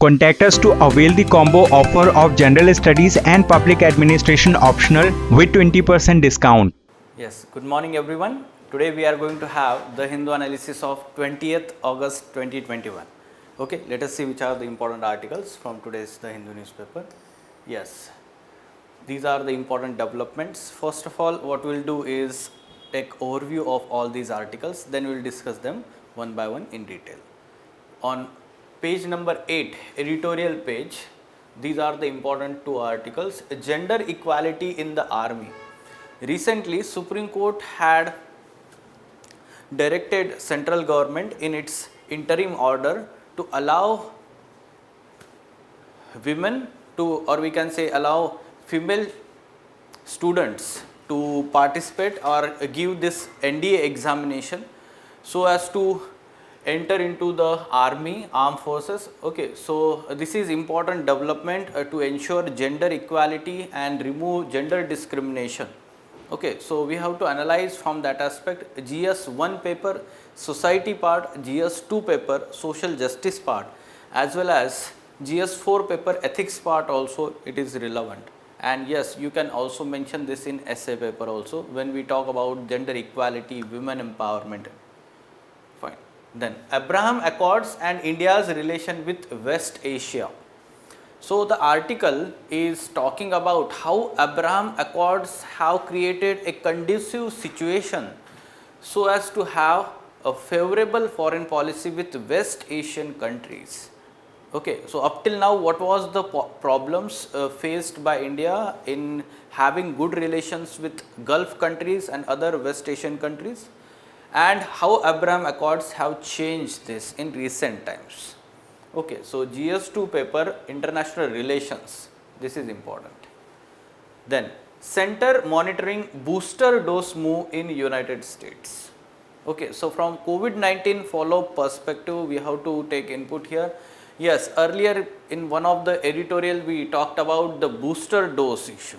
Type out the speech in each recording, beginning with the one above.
Contact us to avail the combo offer of General Studies and Public Administration optional with 20% discount. Yes, good morning everyone. Today we are going to have the Hindu analysis of 20th August 2021. Okay, let us see which are the important articles from today's The Hindu newspaper. Yes, these are the important developments. First of all, what we will do is take overview of all these articles, then we will discuss them one by one in detail. On page number 8, editorial page, these are the important two articles. Gender equality in the army. Recently, Supreme Court had directed central government in its interim order to allow women to, or we can say allow female students to participate or give this NDA examination so as to enter into the army, armed forces. Okay, so this is important development to ensure gender equality and remove gender discrimination. Okay, so we have to analyze from that aspect. GS 1 paper society part, GS 2 paper social justice part, as well as GS 4 paper ethics part also it is relevant. And yes, you can also mention this in essay paper also when we talk about gender equality, women empowerment. Fine. Then Abraham Accords and India's relation with West Asia. So the article is talking about how Abraham Accords have created a conducive situation so as to have a favorable foreign policy with West Asian countries. Okay, so up till now, what was the problems faced by India in having good relations with Gulf countries and other West Asian countries, and how Abraham Accords have changed this in recent times. Okay, so GS2 paper international relations, this is important. Then center monitoring booster dose move in United States. Okay, so from COVID-19 follow-up perspective, we have to take input here. Yes, earlier in one of the editorial we talked about the booster dose issue.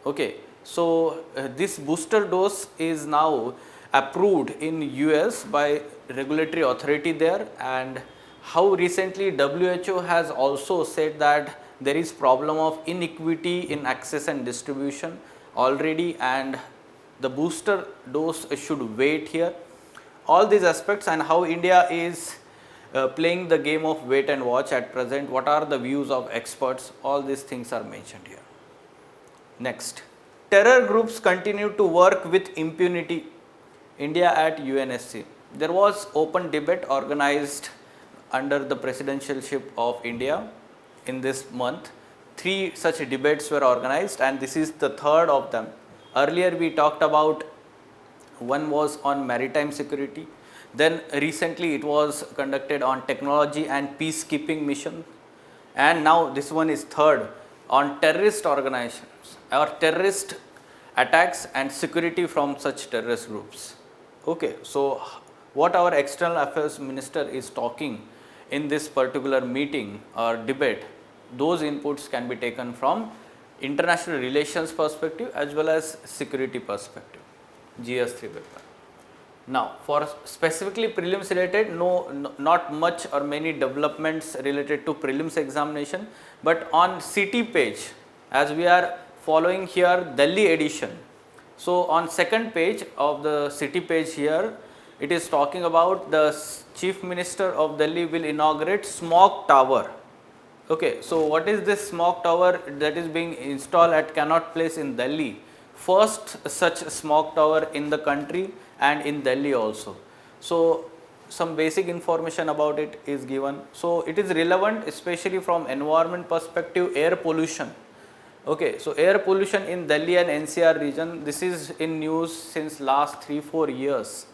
Okay, so this booster dose is now approved in US by regulatory authority there, and how recently WHO has also said that there is problem of inequity in access and distribution already, and the booster dose should wait here. All these aspects and how India is playing the game of wait and watch at present, what are the views of experts, all these things are mentioned here. Next, terror groups continue to work with impunity, India at UNSC. There was open debate organized under the presidencyship of India in this month. 3 such debates were organized and this is the third of them. Earlier we talked about one was on maritime security, then recently it was conducted on technology and peacekeeping mission, and now this one is third on terrorist organizations or terrorist attacks and security from such terrorist groups. Okay, so what our external affairs minister is talking in this particular meeting or debate, those inputs can be taken from international relations perspective as well as security perspective, GS3 paper. Now, for specifically prelims related, not much or many developments related to prelims examination, but on CT page, as we are following here Delhi edition. So, on second page of the city page here, it is talking about the Chief Minister of Delhi will inaugurate smog tower. Okay, so what is this smog tower that is being installed at Connaught Place in Delhi? First such smog tower in the country and in Delhi also. So some basic information about it is given. So it is relevant especially from environment perspective, air pollution. Okay, so air pollution in Delhi and NCR region, this is in news since last 3-4 years.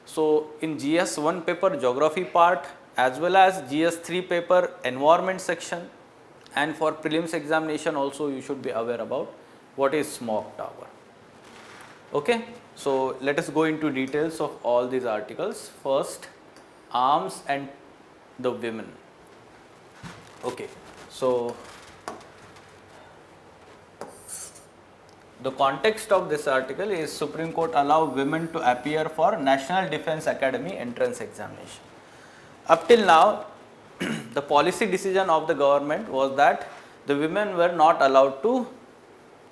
So in GS 1 paper geography part as well as GS 3 paper environment section, and for prelims examination also you should be aware about what is smog tower. Okay, so let us go into details of all these articles. First, arms and the women. Okay, so the context of this article is Supreme Court allow women to appear for National Defence Academy entrance examination. Up till now the policy decision of the government was that the women were not allowed to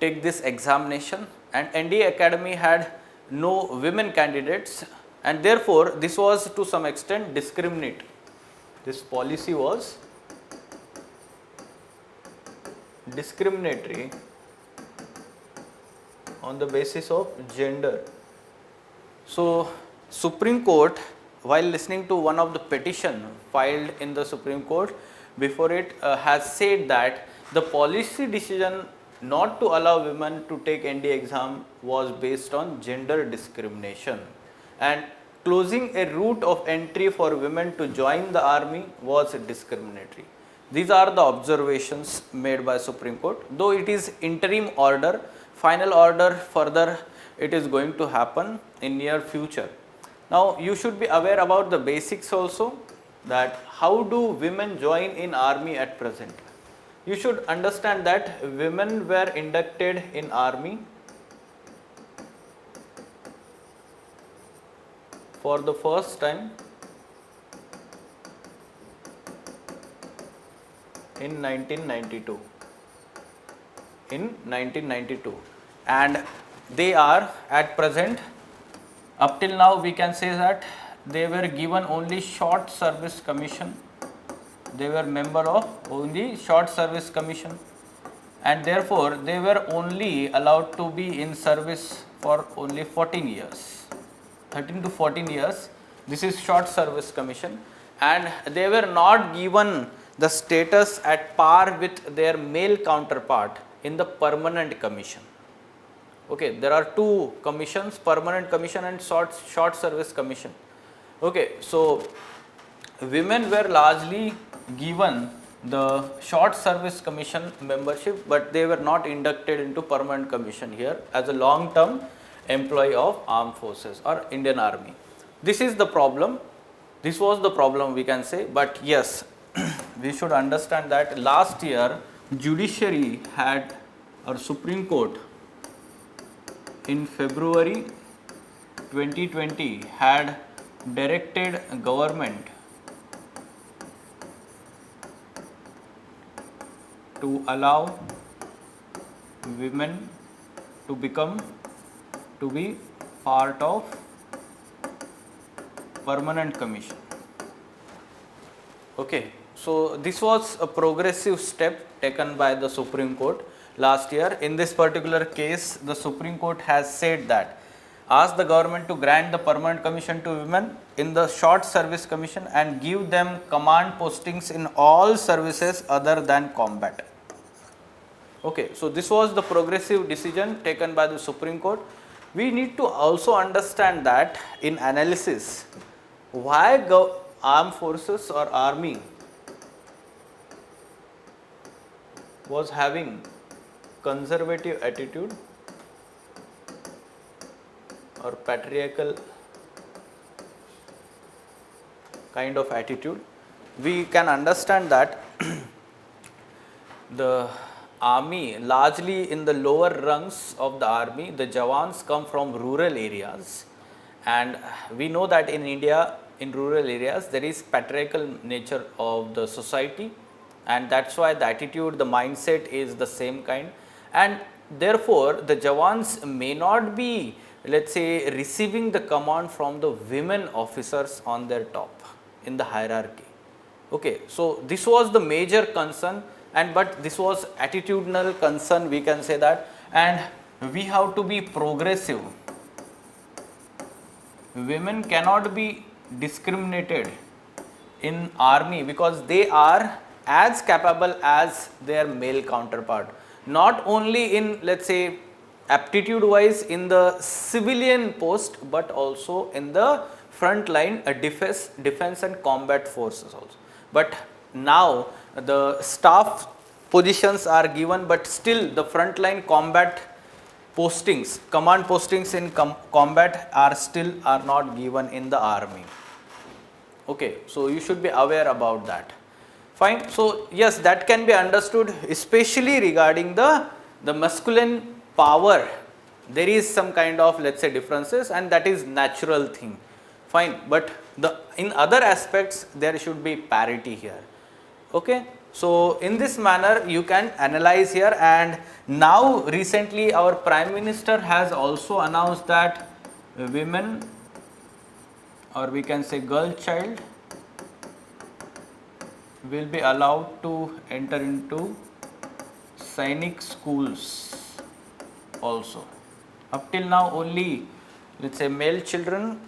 take this examination, and NDA Academy had no women candidates, and therefore this was to some extent discriminatory. This policy was discriminatory on the basis of gender. So Supreme Court, while listening to one of the petition filed in the Supreme Court before it, has said that the policy decision not to allow women to take NDA exam was based on gender discrimination, and closing a route of entry for women to join the army was discriminatory. These are the observations made by Supreme Court, though it is interim order. Final order further it is going to happen in near future. Now you should be aware about the basics also, that how do women join in army at present. You should understand that women were inducted in army for the first time in 1992. In 1992, and they are at present, up till now we can say that they were given only short service commission. They were member of only short service commission, and therefore they were only allowed to be in service for only 14 years, 13 to 14 years. This is short service commission, and they were not given the status at par with their male counterpart in the permanent commission. Okay, there are two commissions, permanent commission and short service commission. Okay, so women were largely given the short service commission membership, but they were not inducted into permanent commission here as a long term employee of armed forces or Indian Army. This is the problem. This was the problem, we can say, but yes, we should understand that last year judiciary had, or Supreme Court in February 2020 had directed government to allow women to be part of permanent commission. Okay, so this was a progressive step taken by the Supreme Court last year. In this particular case, the Supreme Court has said that ask the government to grant the permanent commission to women in the short service commission and give them command postings in all services other than combat. Okay, so this was the progressive decision taken by the Supreme Court. We need to also understand that in analysis, why armed forces or army was having conservative attitude or patriarchal kind of attitude. We can understand that the army, largely in the lower rungs of the army, the Jawans come from rural areas, and we know that in India, in rural areas, there is patriarchal nature of the society, and that's why the attitude, the mindset is the same kind, and therefore the Jawans may not be, let's say, receiving the command from the women officers on their top in the hierarchy. Okay, so this was the major concern, and but this was attitudinal concern, we can say that, and we have to be progressive. Women cannot be discriminated in army because they are as capable as their male counterpart, not only in, let's say, aptitude wise in the civilian post, but also in the front line defense and combat forces also. But now the staff positions are given, but still the front line combat postings, command postings in combat are not given in the army. Okay, so you should be aware about that. Fine. So yes, that can be understood, especially regarding the masculine power. There is some kind of, let's say, differences, and that is natural thing. Fine, but in other aspects there should be parity here. Okay, so in this manner you can analyze here, and now recently our Prime Minister has also announced that women, or we can say girl child, will be allowed to enter into Sainik schools also. Up till now only, let's say, male children,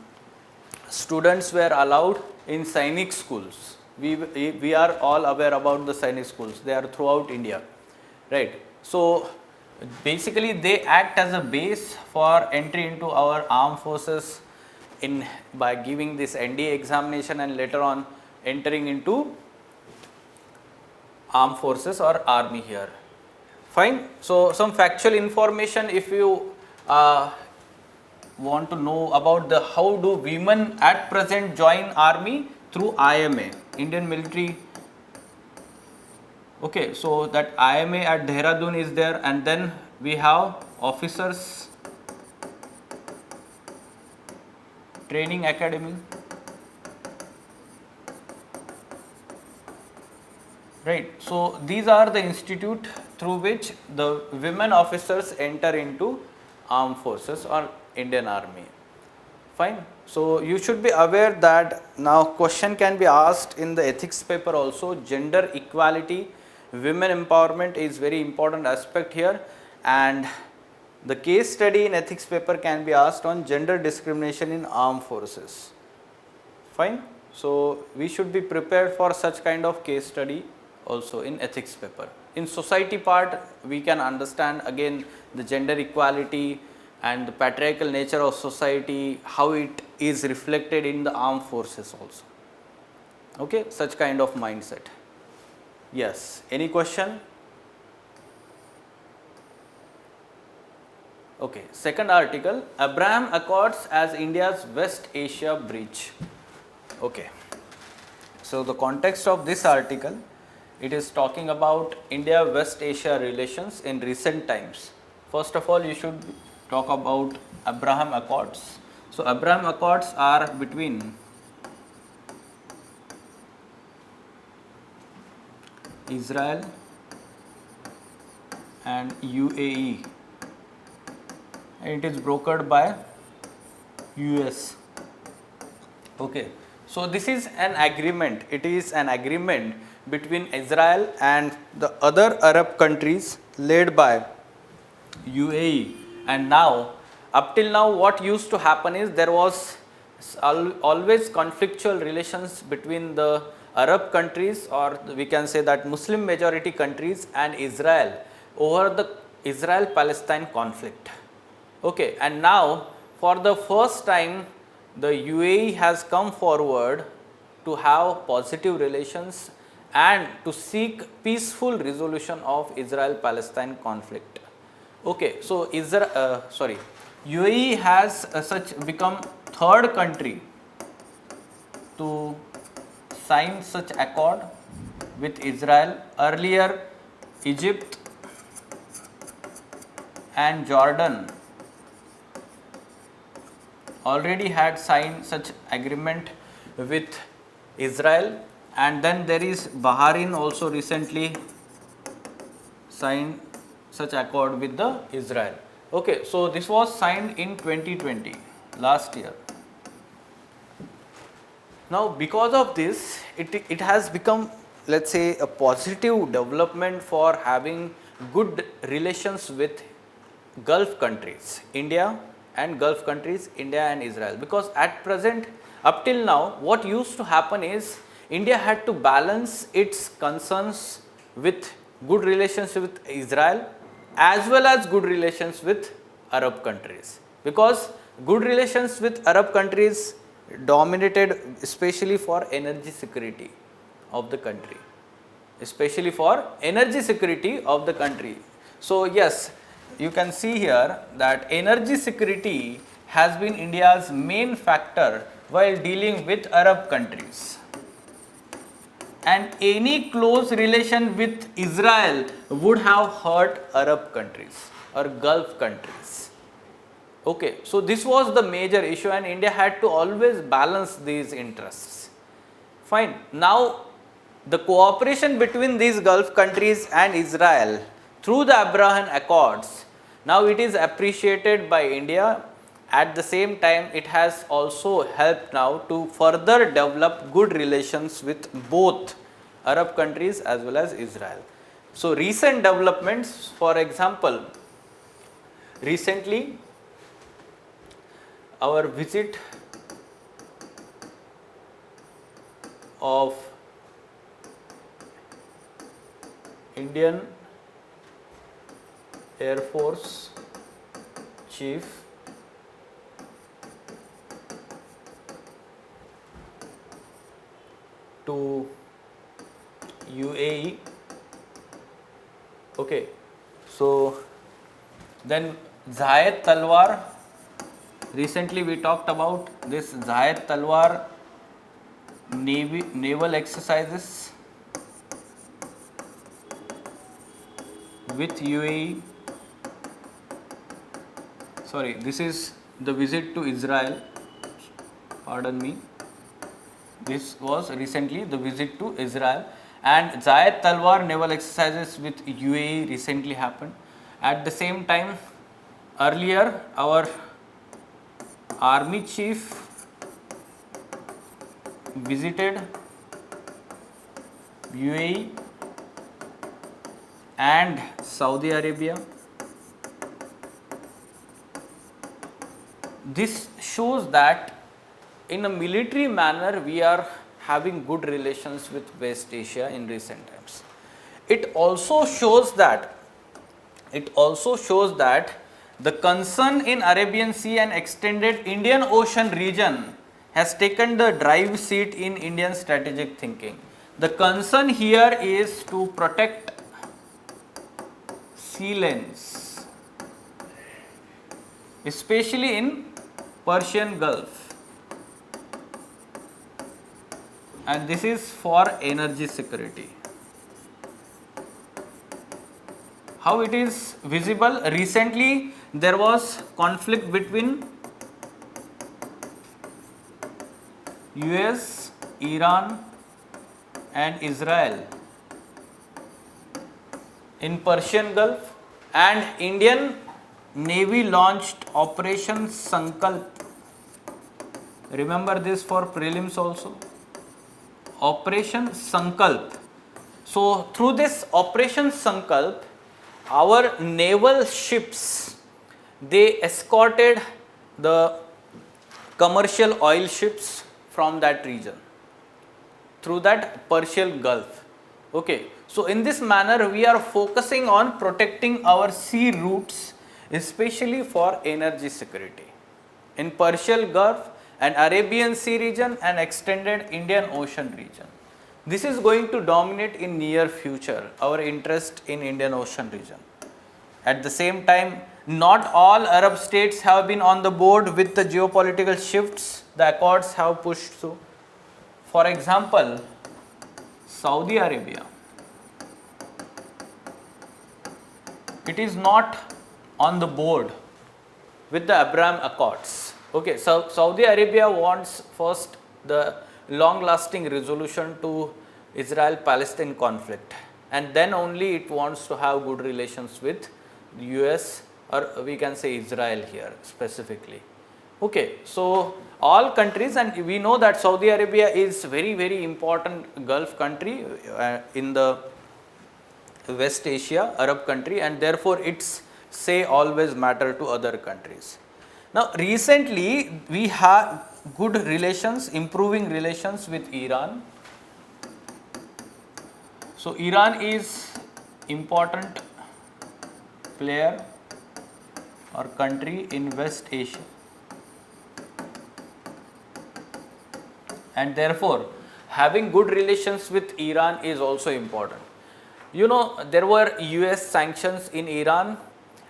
students were allowed in Sainik schools. We are all aware about the Sainik schools. They are throughout India, right? So basically they act as a base for entry into our armed forces in by giving this NDA examination and later on entering into armed forces or army here. Fine. So some factual information, if you want to know about the how do women at present join army, through IMA, Indian Military. Okay, so that IMA at Dehradun is there, and then we have officers training academy, right? So these are the institute through which the women officers enter into armed forces or Indian army. Fine. So you should be aware that now question can be asked in the ethics paper also. Gender equality, women empowerment is very important aspect here, and the case study in ethics paper can be asked on gender discrimination in armed forces. Fine. So we should be prepared for such kind of case study also in ethics paper. In society part, we can understand again the gender equality and the patriarchal nature of society, how it is reflected in the armed forces also. Okay, such kind of mindset. Yes, any question? Okay, second article, Abraham Accords as India's West Asia bridge. Okay, so the context of this article, it is talking about India-West Asia relations in recent times. First of all, you should talk about Abraham Accords. So Abraham Accords are between Israel and UAE, and it is brokered by US. Okay, so this is an agreement. It is an agreement between Israel and the other Arab countries led by UAE. And now, up till now, what used to happen is there was always conflictual relations between the Arab countries, or we can say that Muslim majority countries, and Israel over the Israel-Palestine conflict. Okay, and now for the first time, the UAE has come forward to have positive relations and to seek peaceful resolution of Israel-Palestine conflict. Okay, so UAE has such become third country to sign such accord with Israel. Earlier, Egypt and Jordan already had signed such agreement with Israel, and then there is Bahrain also recently signed such accord with the Israel. Okay, so this was signed in 2020, last year. Now because of this, it has become, let's say, a positive development for having good relations with Gulf countries, India and Gulf countries, India and Israel, because at present, up till now, what used to happen is India had to balance its concerns with good relations with Israel as well as good relations with Arab countries, because good relations with Arab countries dominated especially for energy security of the country, especially for energy security of the country. So yes, you can see here that energy security has been India's main factor while dealing with Arab countries, and any close relation with Israel would have hurt Arab countries or Gulf countries. Okay, so this was the major issue, and India had to always balance these interests. Fine. Now the cooperation between these Gulf countries and Israel through the Abraham Accords, now it is appreciated by India. At the same time, it has also helped now to further develop good relations with both Arab countries as well as Israel. So recent developments, for example, recently our visit of Indian Air Force Chief to UAE. Okay, so then Zayed Talwar, recently we talked about this Zayed Talwar naval exercises with UAE. Sorry, this is the visit to Israel, pardon me. This was recently the visit to Israel, and Zayed Talwar naval exercises with UAE recently happened. At the same time, earlier our army chief visited UAE and Saudi Arabia. This shows that in a military manner we are having good relations with West Asia in recent times. It also shows that the concern in Arabian Sea and extended Indian Ocean region has taken the drive seat in Indian strategic thinking. The concern here is to protect sea lanes, especially in Persian Gulf, and this is for energy security. How it is visible? Recently there was conflict between US, Iran and Israel in Persian Gulf, and Indian Navy launched Operation Sankalp. Remember this for prelims also. Operation Sankalp. So through this Operation Sankalp, our naval ships, they escorted the commercial oil ships from that region through that Persian Gulf. Okay, so in this manner we are focusing on protecting our sea routes, especially for energy security in Persian Gulf and Arabian Sea region and extended Indian Ocean region. This is going to dominate in near future our interest in Indian Ocean region. At the same time, not all Arab states have been on the board with the geopolitical shifts the accords have pushed through. For example, Saudi Arabia, it is not on the board with the Abraham Accords. Okay, so Saudi Arabia wants first the long-lasting resolution to Israel-Palestine conflict, and then only it wants to have good relations with the US, or we can say Israel here specifically. Okay, so all countries, and we know that Saudi Arabia is very important Gulf country in the West Asia, Arab country, and therefore its say always matter to other countries. Now recently we have good relations, improving relations with Iran. So Iran is important player or country in West Asia, and therefore having good relations with Iran is also important. You know, there were US sanctions in Iran,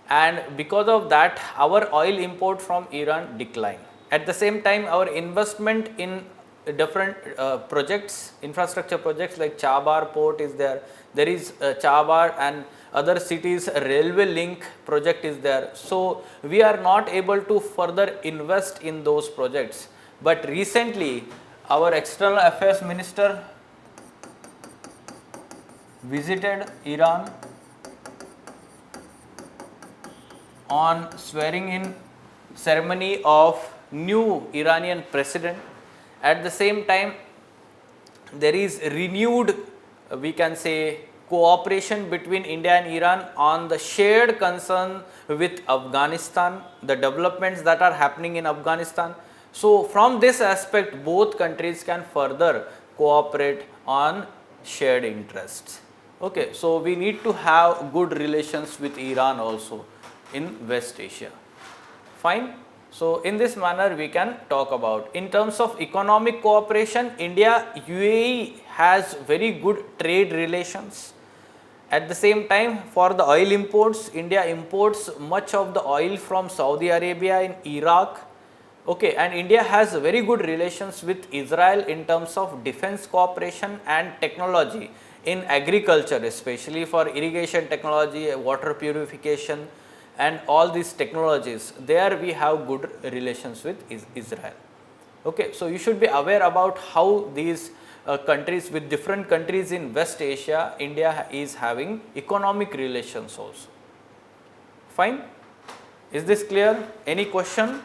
and because of that our oil import from Iran declined. At the same time, our investment in different projects, infrastructure projects like Chabar port is there. There is Chabar and other cities railway link project is there. So we are not able to further invest in those projects. But recently our external affairs minister visited Iran on swearing in ceremony of new Iranian president. At the same time, there is renewed, we can say, cooperation between India and Iran on the shared concern with Afghanistan, the developments that are happening in Afghanistan. So, from this aspect, both countries can further cooperate on shared interests. Okay, so we need to have good relations with Iran also in West Asia. Fine. So, in this manner we can talk about. In terms of economic cooperation, India UAE has very good trade relations. At the same time, for the oil imports, India imports much of the oil from Saudi Arabia in Iraq. Okay, and India has very good relations with Israel in terms of defense cooperation and technology in agriculture, especially for irrigation technology, water purification, and all these technologies. There we have good relations with Israel. Okay, so you should be aware about how these countries, with different countries in West Asia, India is having economic relations also. Fine. Is this clear? Any question?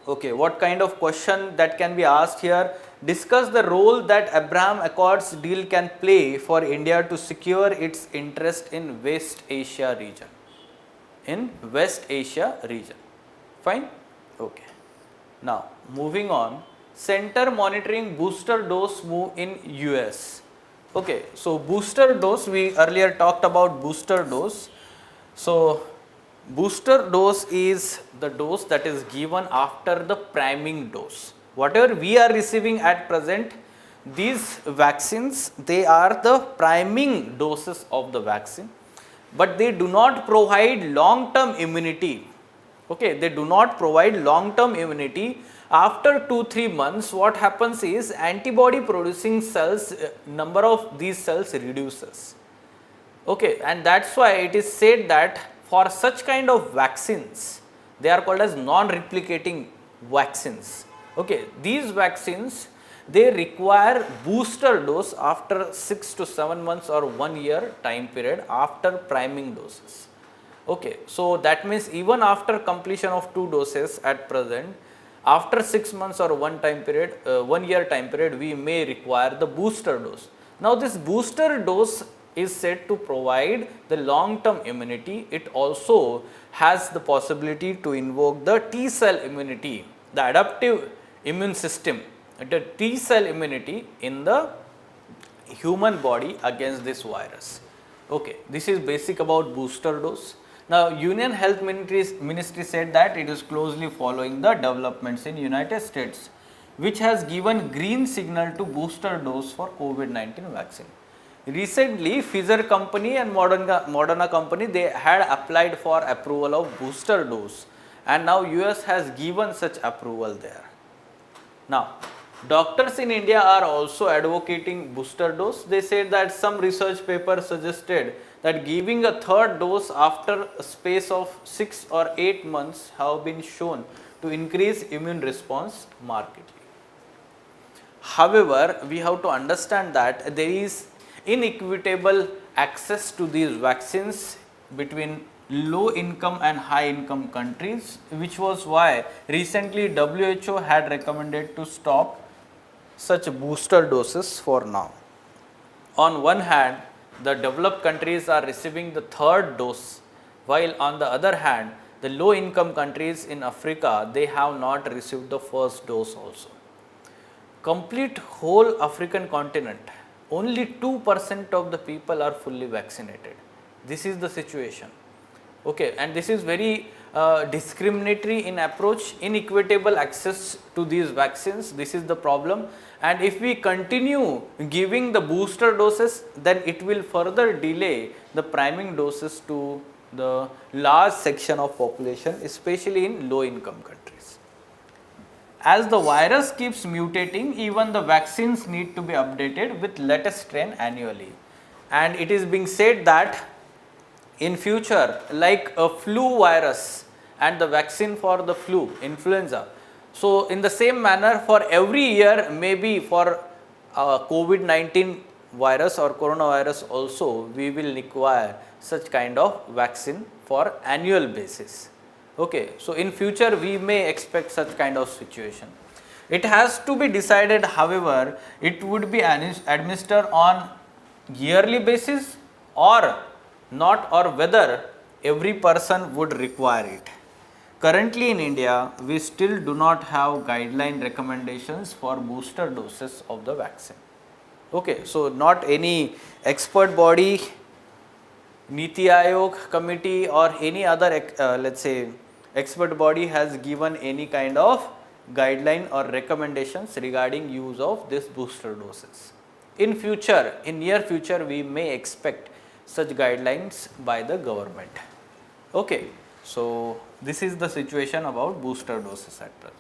Okay, what kind of question that can be asked here? Discuss the role that Abraham Accords deal can play for India to secure its interest in West Asia region. In West Asia region. Fine? Okay. Now, moving on, center monitoring booster dose move in US. Okay, so booster dose, we earlier talked about booster dose. So, booster dose is the dose that is given after the priming dose. Whatever we are receiving at present, these vaccines, they are the priming doses of the vaccine, but they do not provide long term immunity. Okay, they do not provide long term immunity. After 2-3 months, what happens is antibody producing cells, number of these cells reduces. Okay, and that's why it is said that for such kind of vaccines, they are called as non-replicating vaccines. Okay, these vaccines, they require booster dose after 6 to 7 months or 1 year time period after priming doses. Okay, so that means even after completion of 2 doses at present, after 6 months or 1 year time period, we may require the booster dose. Now, this booster dose is said to provide the long term immunity. It also has the possibility to invoke the T cell immunity, the adaptive immune system, the T cell immunity in the human body against this virus. Okay, this is basic about booster dose. Now, Union Health Ministry said that it is closely following the developments in United States, which has given green signal to booster dose for COVID-19 vaccine. Recently, Pfizer company and Moderna company, they had applied for approval of booster dose, and now US has given such approval there. Now, doctors in India are also advocating booster dose. They said that some research papers suggested that giving a third dose after a space of 6 or 8 months have been shown to increase immune response markedly. However, we have to understand that there is inequitable access to these vaccines between low income and high income countries, which was why recently WHO had recommended to stop such booster doses for now. On one hand, the developed countries are receiving the third dose, while on the other hand, the low income countries in Africa, they have not received the first dose also. Complete whole African continent, only 2% of the people are fully vaccinated. This is the situation. Okay, and this is very discriminatory in approach, inequitable access to these vaccines. This is the problem, and if we continue giving the booster doses, then it will further delay the priming doses to the large section of population, especially in low income countries. As the virus keeps mutating, even the vaccines need to be updated with latest strain annually, and it is being said that in future, like a flu virus and the vaccine for the flu, influenza. So, in the same manner, for every year, maybe for COVID-19 virus or coronavirus also, we will require such kind of vaccine for annual basis. Okay, so in future we may expect such kind of situation. It has to be decided, however, it would be administered on yearly basis or not, or whether every person would require it. Currently in India, we still do not have guideline recommendations for booster doses of the vaccine. Okay, so not any expert body, Niti Aayog committee or any other let's say expert body has given any kind of guideline or recommendations regarding use of this booster doses. In future, in near future, we may expect such guidelines by the government. Okay, so this is the situation about booster doses at present.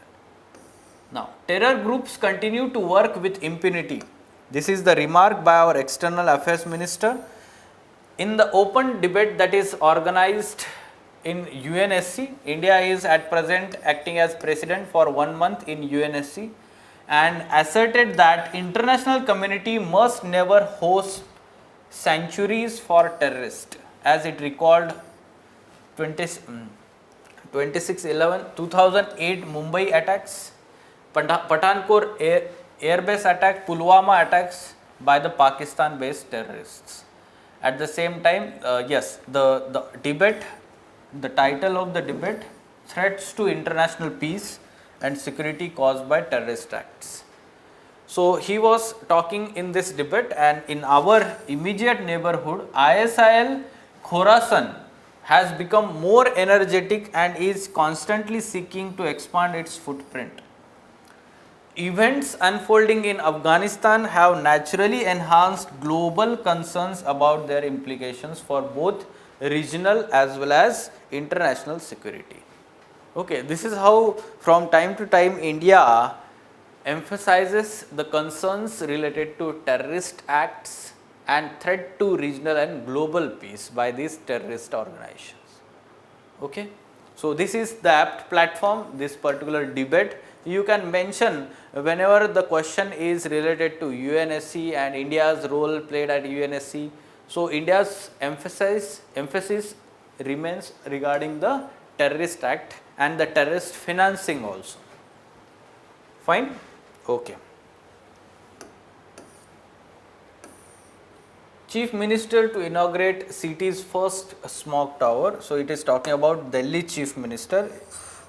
Now, terror groups continue to work with impunity. This is the remark by our External Affairs Minister. In the open debate that is organized in UNSC, India is at present acting as president for 1 month in UNSC and asserted that international community must never host sanctuaries for terrorists, as it recalled 2008 Mumbai attacks, Pathankot airbase attack, Pulwama attacks by the Pakistan based terrorists. At the same time, yes, the debate, the title of the debate, threats to international peace and security caused by terrorist acts. So he was talking in this debate, and in our immediate neighborhood, ISIL Khorasan has become more energetic and is constantly seeking to expand its footprint. Events unfolding in Afghanistan have naturally enhanced global concerns about their implications for both regional as well as international security. Okay, this is how from time to time India emphasizes the concerns related to terrorist acts and threat to regional and global peace by these terrorist organizations. Okay, so this is the apt platform, this particular debate. You can mention whenever the question is related to UNSC and India's role played at UNSC. So India's emphasis remains regarding the terrorist act and the terrorist financing also. Fine? Okay. Chief Minister to inaugurate city's first smog tower. So it is talking about Delhi Chief Minister.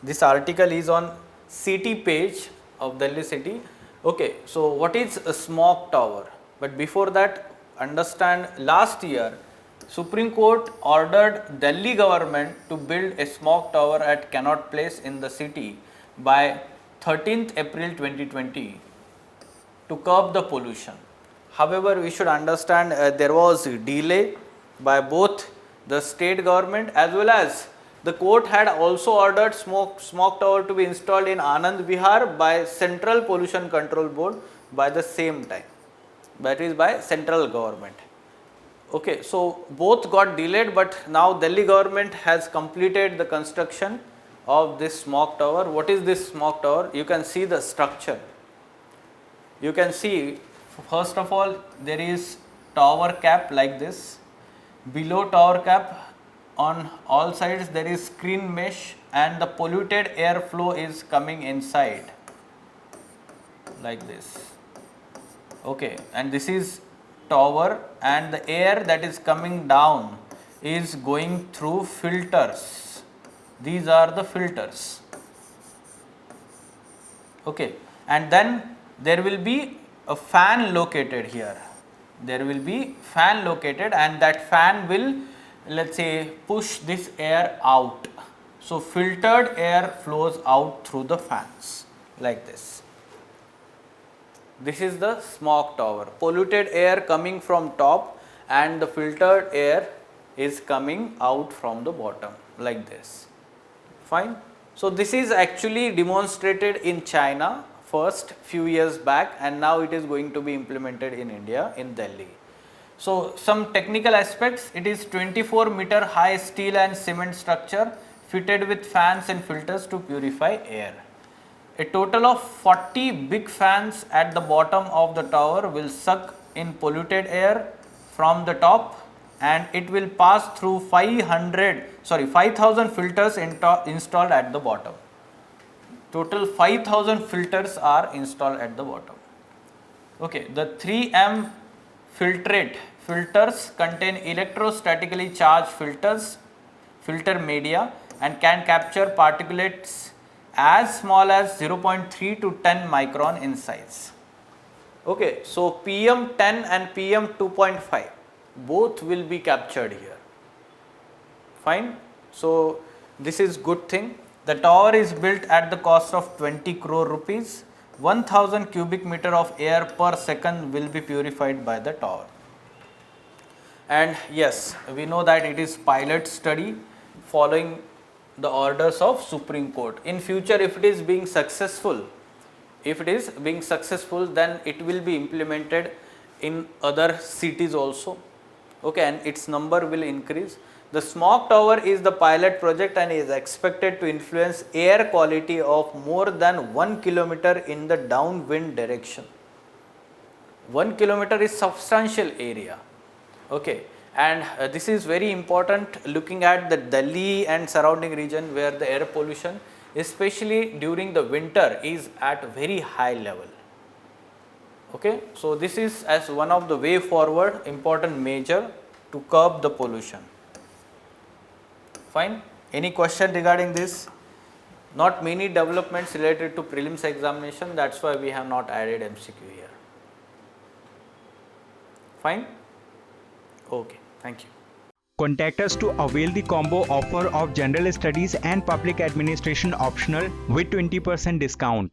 This article is on city page of Delhi city. Okay, so what is a smog tower? But before that, understand, last year Supreme Court ordered Delhi government to build a smog tower at Connaught Place in the city by 13th April 2020 to curb the pollution. However, we should understand there was a delay by both the state government as well as the court had also ordered smog tower to be installed in Anand Vihar by Central Pollution Control Board by the same time, that is by central government. Okay, so both got delayed, but now Delhi government has completed the construction of this smog tower. What is this smog tower? You can see the structure. You can see, first of all, there is tower cap like this. Below tower cap, on all sides there is screen mesh, and the polluted air flow is coming inside like this. Okay, and this is tower, and the air that is coming down is going through filters. These are the filters. Okay, and then there will be a fan located here. There will be fan located, and that fan will, let's say, push this air out. So filtered air flows out through the fans like this. This is the smog tower. Polluted air coming from top and the filtered air is coming out from the bottom like this. Fine. So this is actually demonstrated in China first few years back, and now it is going to be implemented in India, in Delhi. So some technical aspects, it is 24-meter high steel and cement structure fitted with fans and filters to purify air. A total of 40 big fans at the bottom of the tower will suck in polluted air from the top, and it will pass through 5,000 filters installed at the bottom. Total 5,000 filters are installed at the bottom. Okay, the 3M filtrate filters contain electrostatically charged filter media, and can capture particulates as small as 0.3 to 10 micron in size. Okay, so PM10 and PM2.5 both will be captured here. Fine. So this is good thing. The tower is built at the cost of 20 crore rupees. 1000 cubic meter of air per second will be purified by the tower. And yes, we know that it is pilot study following the orders of Supreme Court. In future, if it is being successful, then it will be implemented in other cities also. Okay, and its number will increase. The smog tower is the pilot project and is expected to influence air quality of more than 1 kilometer in the downwind direction. 1 kilometer is substantial area. Okay, and this is very important looking at the Delhi and surrounding region where the air pollution, especially during the winter, is at very high level. Okay, so this is as one of the way forward important measure to curb the pollution. Fine. Any question regarding this? Not many developments related to prelims examination, that's why we have not added MCQ here. Fine. Okay, thank you. Contact us to avail the combo offer of General Studies and Public Administration optional with 20% discount.